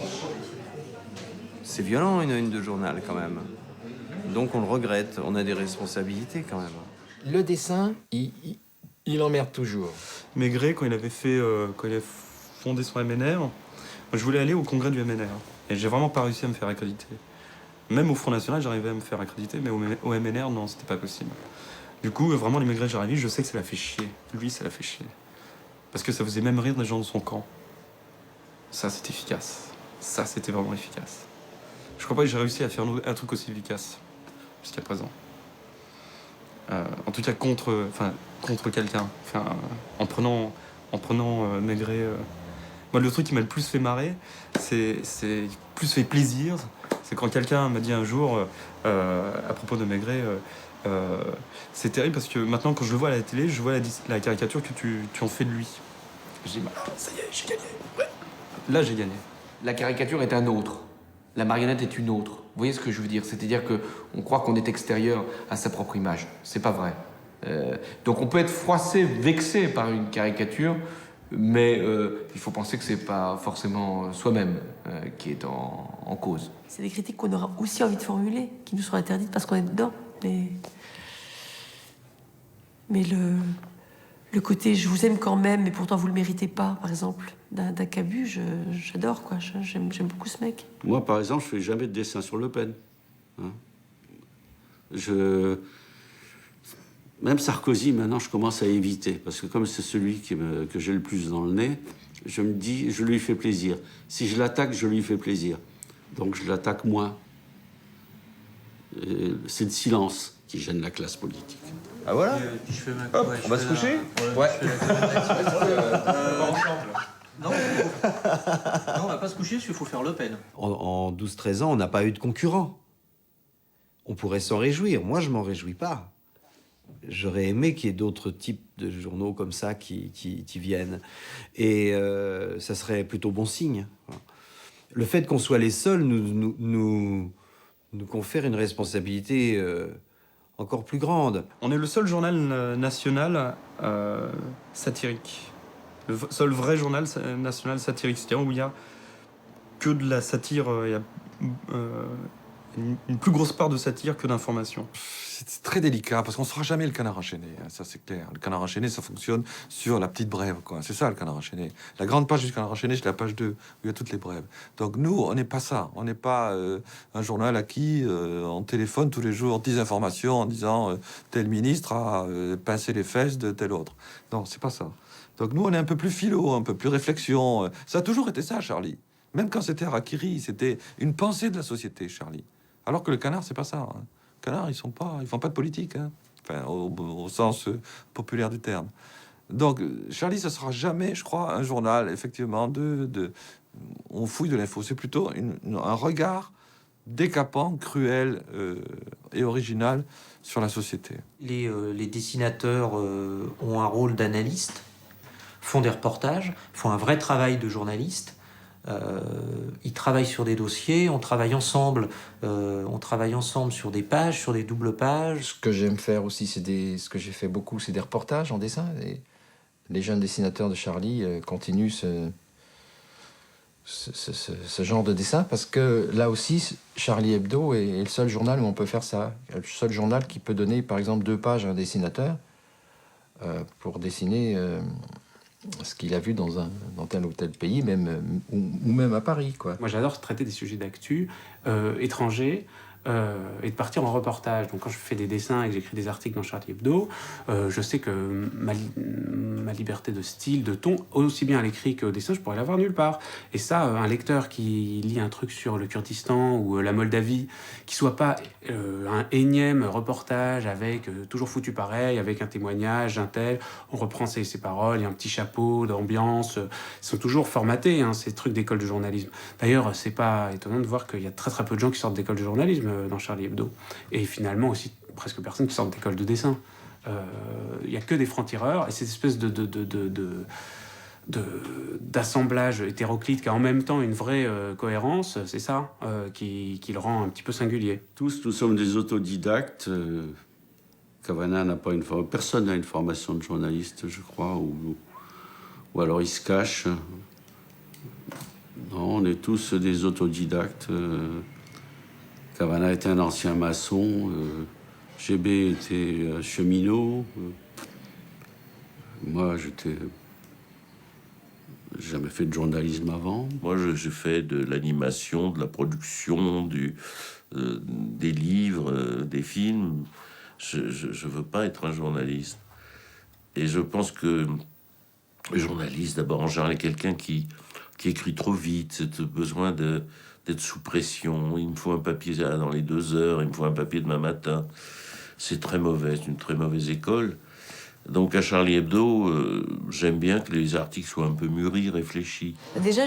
C'est violent, une une de journal, quand même. Donc on le regrette, on a des responsabilités, quand même. Le dessin, il emmerde toujours. Maigret, quand il avait fondé son MNR, moi, je voulais aller au congrès du MNR. Et j'ai vraiment pas réussi à me faire accréditer. Même au Front National, j'arrivais à me faire accréditer, mais au MNR, non, c'était pas possible. Du coup, vraiment, les Maigret de Jarry, je sais que ça l'a fait chier. Lui, ça l'a fait chier. Parce que ça faisait même rire des gens de son camp. Ça, c'était efficace. Ça, c'était vraiment efficace. Je crois pas que j'ai réussi à faire un truc aussi efficace jusqu'à présent. En tout cas, contre quelqu'un. Enfin, en prenant Maigret. Moi, le truc qui m'a le plus fait marrer, c'est plus fait plaisir, c'est quand quelqu'un m'a dit un jour, à propos de Maigret, c'est terrible parce que maintenant, quand je le vois à la télé, je vois la caricature que tu en fais de lui. Je dis, bah, ça y est, j'ai gagné. Ouais. Là, j'ai gagné. La caricature est un autre. La marionnette est une autre. Vous voyez ce que je veux dire? C'est-à-dire qu'on croit qu'on est extérieur à sa propre image. C'est pas vrai. Donc on peut être froissé, vexé par une caricature, mais il faut penser que c'est pas forcément soi-même qui est en cause. C'est des critiques qu'on aura aussi envie de formuler, qui nous sont interdites parce qu'on est dedans. Mais le côté « je vous aime quand même, mais pourtant vous le méritez pas », par exemple, d'un Cabu, j'adore, quoi. J'aime beaucoup ce mec. Moi, par exemple, je fais jamais de dessin sur Le Pen. Hein. Même Sarkozy, maintenant, je commence à éviter. Parce que comme c'est celui que j'ai le plus dans le nez, je me dis, je lui fais plaisir. Si je l'attaque, je lui fais plaisir. Donc je l'attaque moins. C'est le silence qui gêne la classe politique. Ah voilà. Hop, on va se coucher. Ouais. Non, on va pas se coucher parce qu'il faut faire Le Pen. En 12-13 ans, on n'a pas eu de concurrent. On pourrait s'en réjouir. Moi, je m'en réjouis pas. J'aurais aimé qu'il y ait d'autres types de journaux comme ça qui viennent. Et ça serait plutôt bon signe. Le fait qu'on soit les seuls nous confère une responsabilité encore plus grande. On est le seul journal national satirique. Le seul vrai journal national satirique. C'est-à-dire où il y a que de la satire, il y a une plus grosse part de satire que d'information. C'est très délicat parce qu'on ne sera jamais le Canard enchaîné, hein, ça c'est clair. Le Canard enchaîné, ça fonctionne sur la petite brève, quoi. C'est ça le Canard enchaîné. La grande page du Canard enchaîné, c'est la page 2 où il y a toutes les brèves. Donc nous, on n'est pas ça. On n'est pas un journal à qui on téléphone tous les jours 10 informations en disant tel ministre a pincé les fesses de tel autre. Non, c'est pas ça. Donc nous, on est un peu plus philo, un peu plus réflexion. Ça a toujours été ça, Charlie. Même quand c'était Harakiri, c'était une pensée de la société, Charlie. Alors que le Canard, c'est pas ça. Hein. Le Canard, ils font pas de politique, hein. Enfin, au sens populaire du terme. Donc, Charlie, ça sera jamais, je crois, un journal, effectivement, on fouille de l'info. C'est plutôt un regard décapant, cruel et original sur la société. Les dessinateurs ont un rôle d'analyste, font des reportages, font un vrai travail de journaliste. Ils travaillent sur des dossiers, on travaille ensemble sur des pages, sur des doubles pages. Ce que j'aime faire aussi, ce que j'ai fait beaucoup, c'est des reportages en dessin. Et les jeunes dessinateurs de Charlie continuent ce genre de dessin parce que là aussi, Charlie Hebdo est le seul journal où on peut faire ça. Le seul journal qui peut donner, par exemple, 2 pages à un dessinateur pour dessiner ce qu'il a vu dans tel ou tel pays, même, ou même à Paris, quoi. Moi, j'adore traiter des sujets d'actu étrangers et de partir en reportage. Donc, quand je fais des dessins et que j'écris des articles dans Charlie Hebdo, je sais que ma liberté de style, de ton, aussi bien à l'écrit qu'au dessin, je pourrais l'avoir nulle part. Et ça, un lecteur qui lit un truc sur le Kurdistan ou la Moldavie, qui soit pas un énième reportage avec toujours foutu pareil, avec un témoignage, un tel, on reprend ses paroles, il y a un petit chapeau d'ambiance, ils sont toujours formatés, hein, ces trucs d'école de journalisme. D'ailleurs, c'est pas étonnant de voir qu'il y a très très peu de gens qui sortent d'école de journalisme dans Charlie Hebdo. Et finalement aussi presque personne qui sort d'école de dessin. Il y a que des francs-tireurs et cette espèce d'assemblage hétéroclite qui a en même temps une vraie cohérence, c'est ça qui le rend un petit peu singulier. Tous, nous sommes des autodidactes. Cavana n'a pas personne n'a une formation de journaliste, je crois, ou alors ils se cachent. Non, on est tous des autodidactes. Cavana était un ancien maçon, GB était cheminot. Moi, j'ai jamais fait de journalisme avant. Moi, j'ai fait de l'animation, de la production, des livres, des films. Je veux pas être un journaliste. Et je pense que le journaliste, d'abord, en général, est quelqu'un qui écrit trop vite, c'est besoin d'être sous pression. Il me faut un papier dans les 2 heures, il me faut un papier demain matin. C'est très mauvais, c'est une très mauvaise école. Donc à Charlie Hebdo, j'aime bien que les articles soient un peu mûris, réfléchis. Déjà,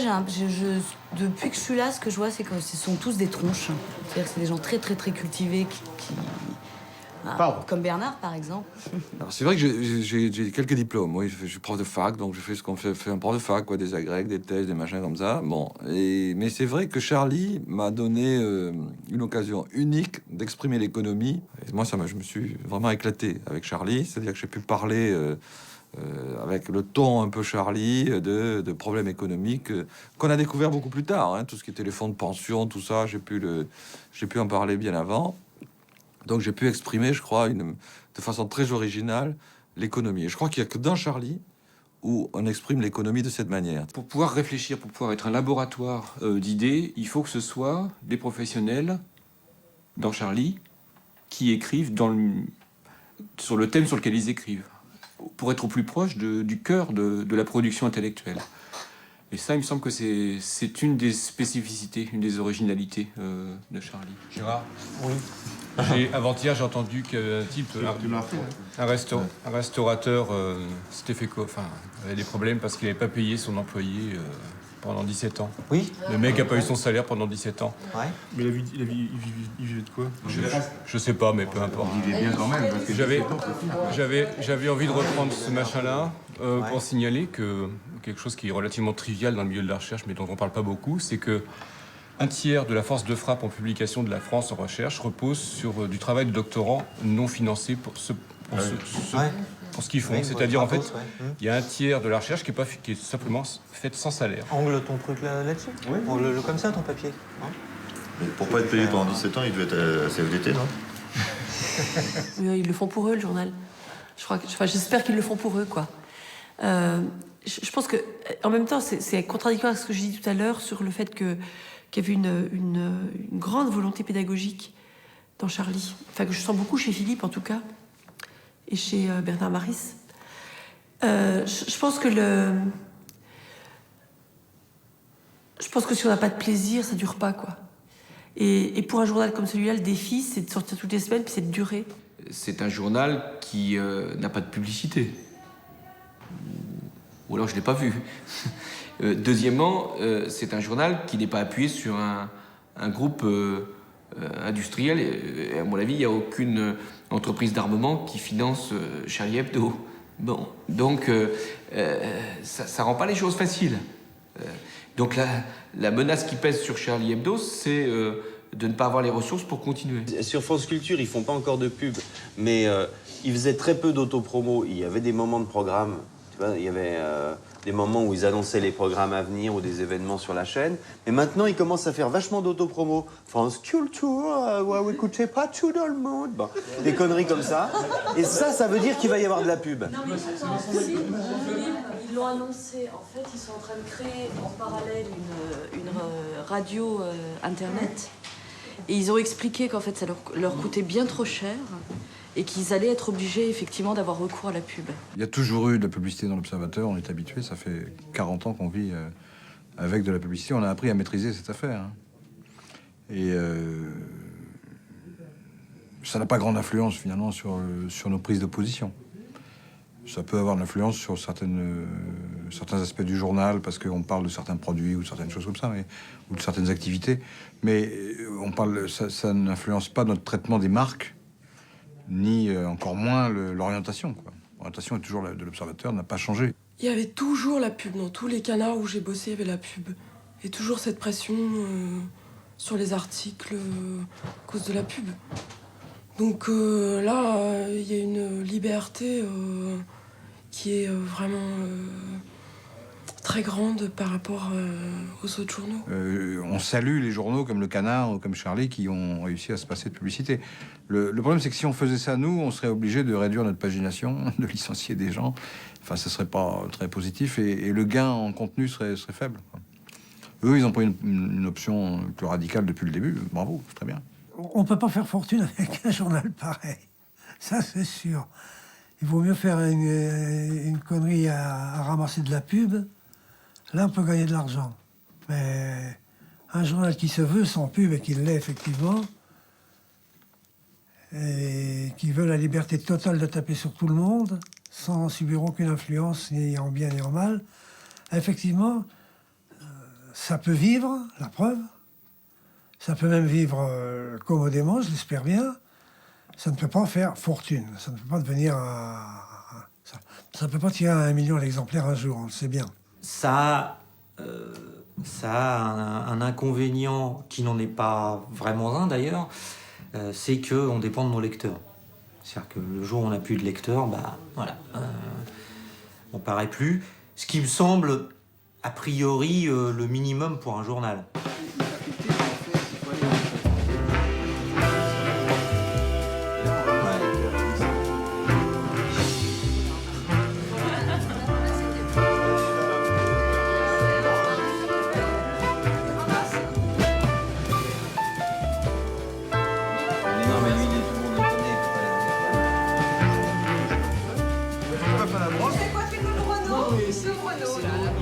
depuis que je suis là, ce que je vois, c'est que ce sont tous des tronches. C'est-à-dire que c'est des gens très, très, très cultivés comme Bernard, par exemple. Alors, c'est vrai que j'ai quelques diplômes. Oui, je suis prof de fac, donc je fais ce qu'on fait un prof de fac, quoi, des agrègues, des thèses, des machins comme ça. Bon, mais c'est vrai que Charlie m'a donné une occasion unique d'exprimer l'économie. Et moi, je me suis vraiment éclaté avec Charlie. C'est-à-dire que j'ai pu parler avec le ton un peu Charlie de problèmes économiques qu'on a découvert beaucoup plus tard. Hein, tout ce qui était les fonds de pension, tout ça, j'ai pu en parler bien avant. Donc j'ai pu exprimer, je crois, de façon très originale, l'économie. Et je crois qu'il n'y a que dans Charlie où on exprime l'économie de cette manière. Pour pouvoir réfléchir, pour pouvoir être un laboratoire d'idées, il faut que ce soit des professionnels, dans Charlie, qui écrivent sur le thème sur lequel ils écrivent, pour être au plus proche du cœur de la production intellectuelle. Et ça, il me semble que c'est une des spécificités, une des originalités de Charlie. Gérard. Oui. Avant-hier, j'ai entendu qu'un type, un restaurateur, s'était fait quoi, enfin, avait des problèmes parce qu'il n'avait pas payé son employé pendant 17 ans. Oui. Le mec n'a pas eu son salaire pendant 17 ans. Ouais. Mais il vivait de quoi? Je sais pas, mais peu importe. Il vivait bien quand même. Parce que j'avais envie de reprendre ce machin-là pour signaler que quelque chose qui est relativement trivial dans le milieu de la recherche, mais dont on parle pas beaucoup, c'est que un tiers de la force de frappe en publication de la France en recherche repose sur du travail de doctorants non financé pour ce qu'ils font. C'est-à-dire, en fait, il y a un tiers de la recherche qui est simplement faite sans salaire. Angle ton truc là-dessus. Oui. Angle-le comme ça, ton papier. Mais pour pas être payé pendant 17 ans, il devait être à CFDT, non? Ils le font pour eux, le journal. J'espère qu'ils le font pour eux, quoi. Je pense que, en même temps, c'est contradictoire avec ce que j'ai dit tout à l'heure sur le fait qu'il y avait une grande volonté pédagogique dans Charlie. Enfin, que je sens beaucoup chez Philippe, en tout cas, et chez Bernard Maris. Je pense que si on n'a pas de plaisir, ça dure pas, quoi. Et pour un journal comme celui-là, le défi, c'est de sortir toutes les semaines, puis c'est de durer. C'est un journal qui n'a pas de publicité. Ou alors je ne l'ai pas vu. Deuxièmement, c'est un journal qui n'est pas appuyé sur un groupe industriel. Et à mon avis, il n'y a aucune entreprise d'armement qui finance Charlie Hebdo. Bon, donc ça rend pas les choses faciles. Donc la menace qui pèse sur Charlie Hebdo, c'est de ne pas avoir les ressources pour continuer. Sur France Culture, ils font pas encore de pub, mais ils faisaient très peu d'autopromo. Il y avait des moments de programme, tu vois, il y avait des moments où ils annonçaient les programmes à venir ou des événements sur la chaîne. Mais maintenant, ils commencent à faire vachement d'autopromo. France Culture, ouais, écoutez pas tout dans le monde. Bon, des conneries comme ça. Et ça veut dire qu'il va y avoir de la pub. Non, mais attends, ils l'ont annoncé. En fait, ils sont en train de créer en parallèle une radio internet. Et ils ont expliqué qu'en fait, ça leur coûtait bien trop cher et qu'ils allaient être obligés, effectivement, d'avoir recours à la pub. Il y a toujours eu de la publicité dans l'Observateur, on est habitué, ça fait 40 ans qu'on vit avec de la publicité, on a appris à maîtriser cette affaire. Hein. Et ça n'a pas grande influence, finalement, sur nos prises de position. Ça peut avoir de l'influence sur certains aspects du journal, parce qu'on parle de certains produits ou de certaines choses comme ça, ou de certaines activités. Mais ça n'influence pas notre traitement des marques, ni encore moins l'orientation. L'orientation est toujours de l'Observateur, n'a pas changé. Il y avait toujours la pub. Dans tous les canards où j'ai bossé, il y avait la pub. Et toujours cette pression sur les articles à cause de la pub. Donc là, il y a une liberté qui est vraiment très grande par rapport aux autres journaux. On salue les journaux comme Le Canard ou comme Charlie qui ont réussi à se passer de publicité. Le problème, c'est que si on faisait ça, nous, on serait obligé de réduire notre pagination, de licencier des gens. Enfin, ce serait pas très positif et le gain en contenu serait faible, quoi. Eux, ils ont pris une option plus radicale depuis le début. Bravo, c'est très bien. On peut pas faire fortune avec un journal pareil. Ça, c'est sûr. Il vaut mieux faire une connerie à ramasser de la pub. Là, on peut gagner de l'argent. Mais un journal qui se veut sans pub et qui l'est effectivement, et qui veut la liberté totale de taper sur tout le monde, sans subir aucune influence, ni en bien ni en mal, effectivement, ça peut vivre, la preuve. Ça peut même vivre commodément, je l'espère bien. Ça ne peut pas faire fortune. Ça ne peut pas devenir ça ne peut pas tirer à 1 million d'exemplaires un jour, on le sait bien. Ça a un inconvénient qui n'en est pas vraiment un d'ailleurs, c'est qu'on dépend de nos lecteurs. C'est-à-dire que le jour où on n'a plus de lecteurs, bah voilà, on paraît plus. Ce qui me semble a priori le minimum pour un journal.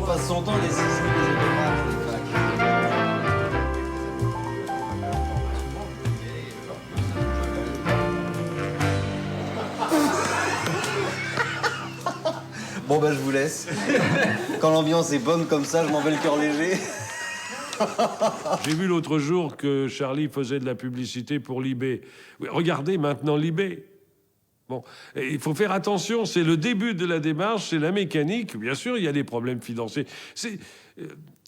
On passe son temps les ciseaux, les autographes, les facs. Bon bah je vous laisse. Quand l'ambiance est bonne comme ça, je m'en vais le cœur léger. J'ai vu l'autre jour que Charlie faisait de la publicité pour Libé. Regardez maintenant Libé. Bon, et il faut faire attention, c'est le début de la démarche, c'est la mécanique. Bien sûr, il y a des problèmes financiers.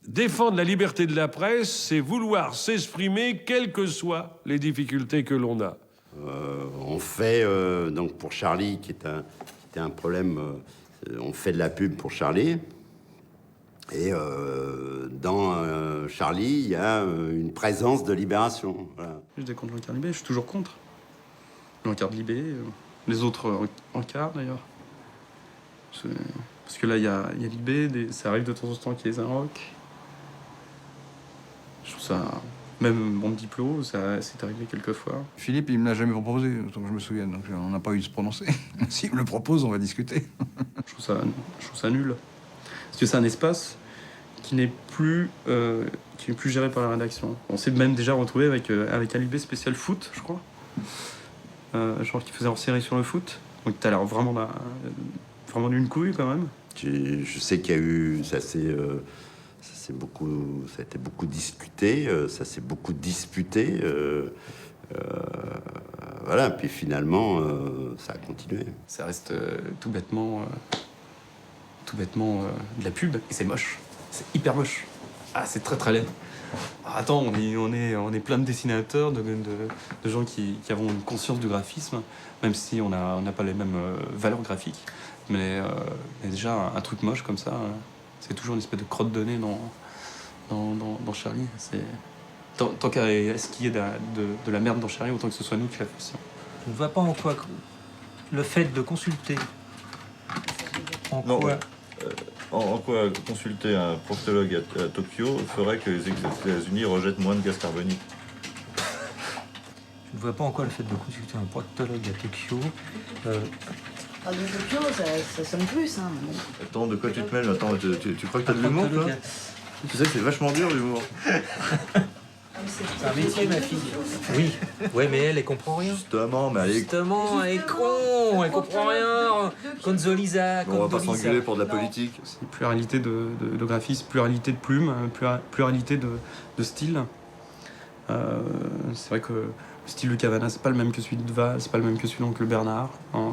Défendre la liberté de la presse, c'est vouloir s'exprimer, quelles que soient les difficultés que l'on a. On fait, donc pour Charlie, qui était un problème, on fait de la pub pour Charlie. Et dans Charlie, il y a une présence de Libération. Voilà. J'étais contre l'encart Libé, je suis toujours contre. L'encart Libé, les autres encarts d'ailleurs. Parce que là, il y a Libé, ça arrive de temps en temps qu'il y ait un rock. Je trouve ça... Même mon diplôme, ça c'est arrivé quelques fois. Philippe, il me l'a jamais proposé, autant que je me souvienne, donc on n'a pas eu de se prononcer. S'il me le propose, on va discuter. Je trouve ça nul. Parce que c'est un espace qui n'est plus géré par la rédaction. On s'est même déjà retrouvé avec un Libé spécial foot, je crois. Genre qui faisait hors série sur le foot. Donc t'as l'air vraiment d'une couille quand même. Je sais qu'il y a eu... Ça a été beaucoup discuté, ça s'est beaucoup disputé. Voilà, puis finalement, ça a continué. Ça reste tout bêtement de la pub, et c'est moche. C'est hyper moche. Ah, c'est très très laid. Ah, attends, on est plein de dessinateurs, de gens qui avons une conscience du graphisme, même si on n'a pas les mêmes valeurs graphiques. Mais déjà, un truc moche comme ça, c'est toujours une espèce de crotte de nez dans Charlie. Tant qu'à ce qu'il y ait de la merde dans Charlie, autant que ce soit nous qui la fassions. Je ne vois pas en quoi le fait de consulter. En quoi consulter un proctologue à Tokyo ferait que les États-Unis rejettent moins de gaz carbonique? Je ne vois pas en quoi le fait de consulter un proctologue à Tokyo... Ah, de Tokyo, ça sonne plus, hein. Mais bon. Attends, de quoi tu te mêles? Attends, tu crois que t'as de l'humour, toi? Tu sais que c'est vachement dur, l'humour. C'est un métier, ma fille. Oui. Ouais, mais elle comprend rien. Justement, mais elle est... Justement, elle est con, elle comprend rien. Consolisa, on va pas s'engueuler pour de la politique. C'est pluralité de graphisme, pluralité de plumes, pluralité de style. C'est vrai que le style de Cavana, c'est pas le même que celui de Val, c'est pas le même que celui d'Oncle Bernard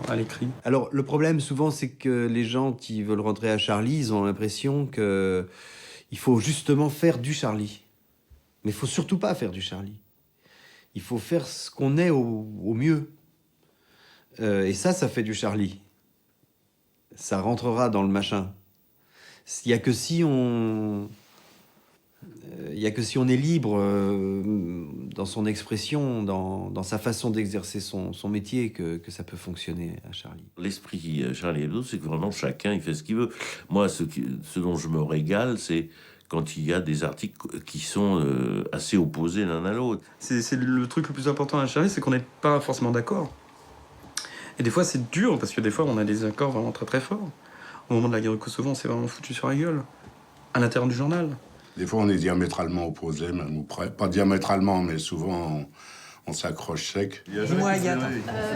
à l'écrit. Alors, le problème, souvent, c'est que les gens qui veulent rentrer à Charlie, ils ont l'impression que il faut justement faire du Charlie. Mais il faut surtout pas faire du Charlie. Il faut faire ce qu'on est au mieux. Et ça fait du Charlie. Ça rentrera dans le machin. Il n'y a que si on... Il n'y a que si on est libre dans son expression, dans sa façon d'exercer son métier, que ça peut fonctionner à Charlie. L'esprit Charlie Hebdo, c'est que vraiment chacun il fait ce qu'il veut. Moi, ce dont je me régale, c'est quand il y a des articles qui sont assez opposés l'un à l'autre. C'est le truc le plus important à Charlie, c'est qu'on n'est pas forcément d'accord. Et des fois, c'est dur, parce que des fois, on a des accords vraiment très très forts. Au moment de la guerre du Kosovo, on s'est vraiment foutu sur la gueule, à l'intérieur du journal. Des fois, on est diamétralement opposés, même, ou pas diamétralement, mais souvent, on s'accroche sec. Dis-moi, Agathe.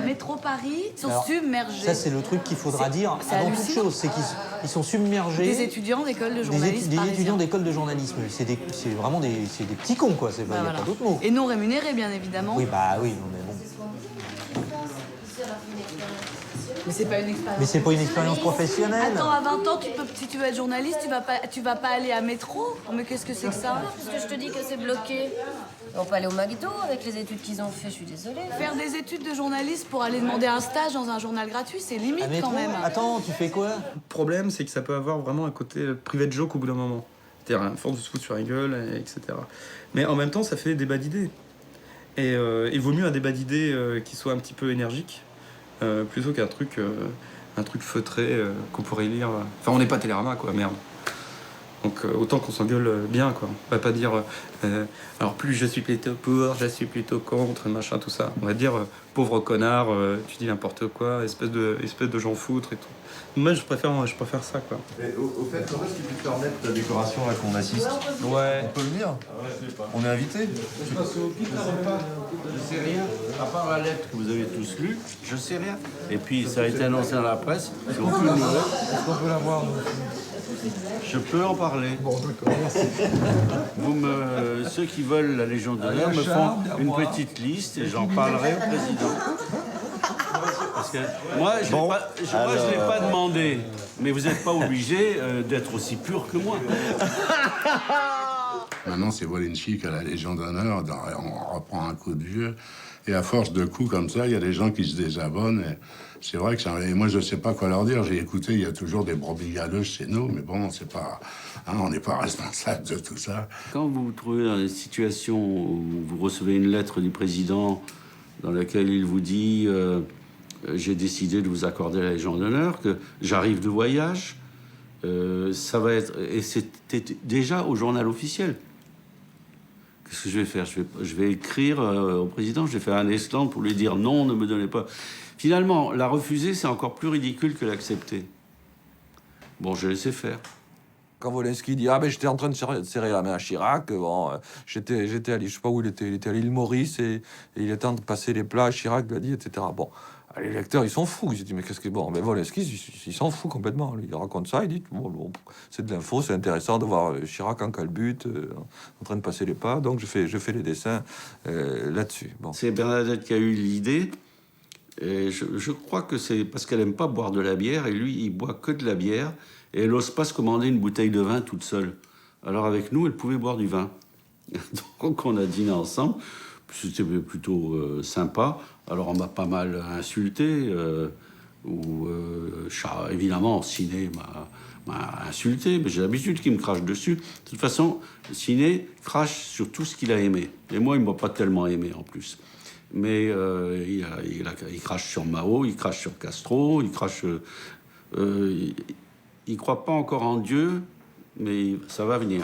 Métro Paris, ils sont Alors, submergés. Ça, c'est le truc qu'il faudra dire c'est avant toute hallucinant. chose, c'est qu'ils sont submergés. Des étudiants d'école de journalisme. Des parisiens. étudiants d'école de journalisme. C'est vraiment des petits cons, quoi. Il n'y a Voilà. pas d'autre mot. Et non rémunérés, bien évidemment. Oui, bah oui, mais bon. Mais c'est pas une expérience. Mais c'est pas une expérience professionnelle. Attends, à 20 ans, si tu veux être journaliste, tu vas pas aller à métro. Mais qu'est-ce que c'est que ça? Parce que je te dis que c'est bloqué. On peut aller au McDo avec les études qu'ils ont fait, je suis désolée. Faire des études de journaliste pour aller demander un stage dans un journal gratuit, c'est limite quand même. Attends, tu fais quoi? Le problème, c'est que ça peut avoir vraiment un côté private joke au bout d'un moment. C'est-à-dire, à force de se foutre sur la gueule, etc. Mais en même temps, ça fait débat d'idées. Et il vaut mieux un débat d'idées qui soit un petit peu énergique, plutôt qu'un truc feutré qu'on pourrait lire. Enfin, on n'est pas Télérama, quoi, merde. Donc autant qu'on s'engueule bien, quoi. On va pas dire alors plus je suis plutôt pour, je suis plutôt contre, machin, tout ça. On va dire pauvre connard, tu dis n'importe quoi, espèce de gens foutre et tout. Moi je préfère ça, quoi. Et au fait, quand est-ce que tu peux remettre la décoration là qu'on assiste? Ouais. On peut le dire. On est invité. Je passe au pic, je sais pas. Je sais rien. À part la lettre que vous avez tous lue, je sais rien. Et puis ça a été annoncé dans la presse. J'ai aucune nouvelle. Est-ce qu'on peut l'avoir? Je peux en parler. Bon, d'accord, merci. Ceux qui veulent la Légion d'honneur me font une petite liste et j'en parlerai au président. Parce que moi, je ne l'ai pas demandé. Mais vous n'êtes pas obligé d'être aussi pur que moi. Maintenant, c'est Wolinski qui a la Légion d'honneur. On reprend un coup de vieux. Et à force de coups comme ça, il y a des gens qui se désabonnent. Et c'est vrai que et moi, je ne sais pas quoi leur dire. J'ai écouté, il y a toujours des brebis galeuses chez nous. Mais bon, c'est pas, on n'est pas responsable de tout ça. Quand vous vous trouvez dans une situation où vous recevez une lettre du président dans laquelle il vous dit j'ai décidé de vous accorder la Légion d'honneur, que j'arrive de voyage, ça va être... Et c'était déjà au journal officiel. Qu'est-ce que je vais faire? Je vais écrire au président, je vais faire un esclandre pour lui dire non, ne me donnez pas. Finalement, la refuser, c'est encore plus ridicule que l'accepter. Bon, je laissé faire. Quand Wolinski dit « Ah, ben j'étais en train de serrer la main à Chirac, bon, j'étais allé, je sais pas où il était à l'île Maurice, et il était en train de passer les plats, Chirac lui a dit, etc. » Bon, les lecteurs, ils sont fous. Ils se disent « Mais qu'est-ce que... » Bon, mais Wolinski, il s'en fout complètement. Lui. Il raconte ça, il dit bon, c'est de l'info, c'est intéressant de voir Chirac en calbute, en train de passer les pas, donc je fais les dessins là-dessus. Bon. C'est Bernadette qui a eu l'idée, et je crois que c'est parce qu'elle aime pas boire de la bière, et lui, il boit que de la bière, et elle n'ose pas se commander une bouteille de vin toute seule. Alors avec nous, elle pouvait boire du vin. Donc on a dîné ensemble. C'était plutôt sympa. Alors on m'a pas mal insulté. Évidemment, Ciné m'a insulté. Mais j'ai l'habitude qu'il me crache dessus. De toute façon, Ciné crache sur tout ce qu'il a aimé. Et moi, il ne m'a pas tellement aimé en plus. Mais il crache sur Mao, il crache sur Castro, il crache... il croit pas encore en Dieu, mais ça va venir.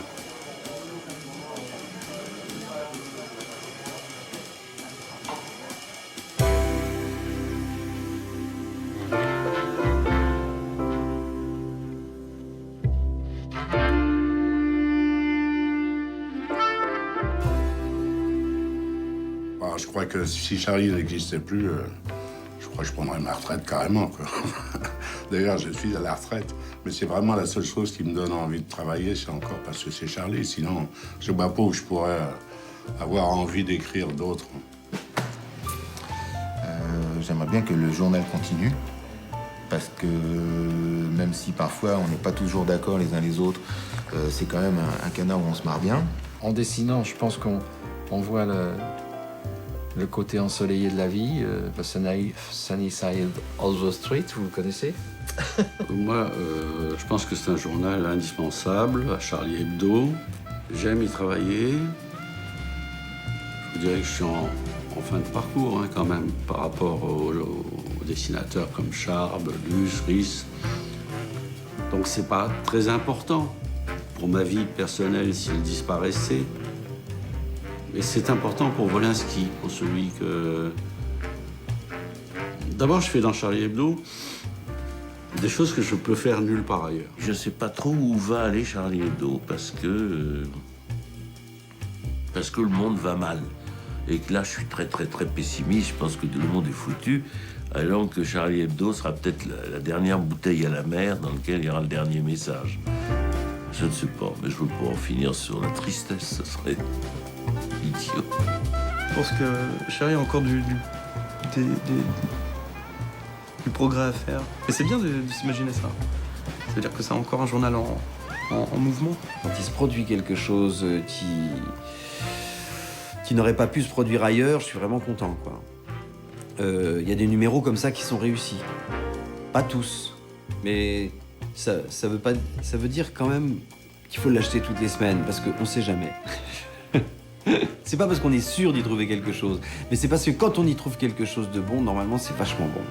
Je crois que si Charlie n'existait plus, je crois que je prendrais ma retraite carrément, quoi. D'ailleurs, je suis à la retraite, mais c'est vraiment la seule chose qui me donne envie de travailler, c'est encore parce que c'est Charlie. Sinon, je ne vois pas où je pourrais avoir envie d'écrire d'autres. J'aimerais bien que le journal continue, parce que même si parfois on n'est pas toujours d'accord les uns les autres, c'est quand même un canard où on se marre bien. En dessinant, je pense qu'on voit le côté ensoleillé de la vie, le sunny side of the street, vous le connaissez? Moi, je pense que c'est un journal indispensable à Charlie Hebdo. J'aime y travailler. Je dirais que je suis en fin de parcours, hein, quand même, par rapport aux dessinateurs comme Charb, Luce, Ries. Donc c'est pas très important pour ma vie personnelle s'il disparaissait. Mais c'est important pour Wolinski, pour celui que... D'abord, je fais dans Charlie Hebdo des choses que je peux faire nulle part ailleurs. Je sais pas trop où va aller Charlie Hebdo parce que le monde va mal. Et que là, je suis très pessimiste. Je pense que le monde est foutu. Alors que Charlie Hebdo sera peut-être la dernière bouteille à la mer dans laquelle il y aura le dernier message. Je ne sais pas, mais je veux pas en finir sur la tristesse. Ce serait idiot. Je pense que Charlie a encore du progrès à faire. Et c'est bien de s'imaginer ça. C'est-à-dire que c'est encore un journal en mouvement. Quand il se produit quelque chose qui n'aurait pas pu se produire ailleurs, je suis vraiment content, quoi. Y a des numéros comme ça qui sont réussis. Pas tous, mais ça veut dire quand même qu'il faut l'acheter toutes les semaines, parce qu'on sait jamais. C'est pas parce qu'on est sûr d'y trouver quelque chose, mais c'est parce que quand on y trouve quelque chose de bon, normalement c'est vachement bon.